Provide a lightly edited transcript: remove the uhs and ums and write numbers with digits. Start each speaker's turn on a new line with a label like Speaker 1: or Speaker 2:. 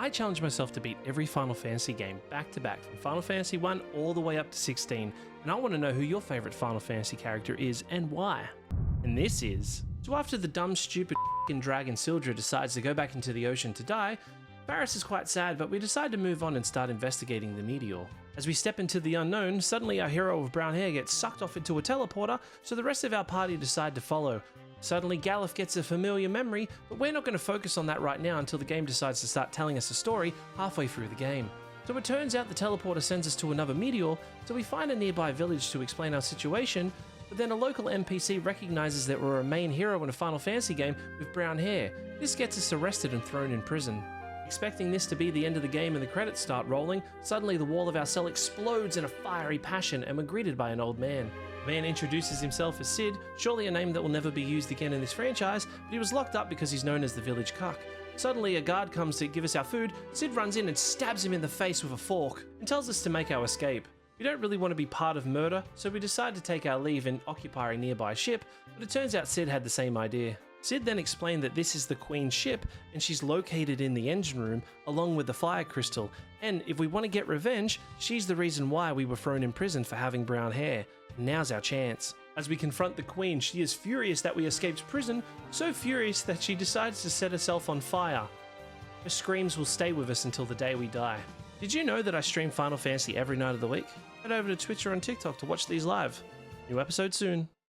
Speaker 1: I challenged myself to beat every Final Fantasy game back to back from Final Fantasy 1 all the way up to 16, and I want to know who your favourite Final Fantasy character is and why. And this is... So after the dumb, stupid dragon Sildra decides to go back into the ocean to die, Faris is quite sad, but we decide to move on and start investigating the meteor. As we step into the unknown, suddenly our hero with brown hair gets sucked off into a teleporter, so the rest of our party decide to follow. Suddenly Galuf gets a familiar memory, but we're not going to focus on that right now until the game decides to start telling us a story halfway through the game. So it turns out the teleporter sends us to another meteor, so we find a nearby village to explain our situation, but then a local NPC recognizes that we're a main hero in a Final Fantasy game with brown hair. This gets us arrested and thrown in prison. Expecting this to be the end of the game and the credits start rolling, suddenly the wall of our cell explodes in a fiery passion and we're greeted by an old man. The man introduces himself as Sid, surely a name that will never be used again in this franchise, but he was locked up because he's known as the village cuck. Suddenly a guard comes to give us our food, Sid runs in and stabs him in the face with a fork and tells us to make our escape. We don't really want to be part of murder, so we decide to take our leave and occupy a nearby ship, but it turns out Sid had the same idea. Sid then explained that this is the Queen's ship and she's located in the engine room along with the fire crystal, and if we want to get revenge, she's the reason why we were thrown in prison for having brown hair. Now's our chance. As we confront the Queen, she is furious that we escaped prison, so furious that she decides to set herself on fire. Her screams will stay with us until the day we die. Did you know that I stream Final Fantasy every night of the week? Head over to Twitch or on TikTok to watch these live. New episode soon.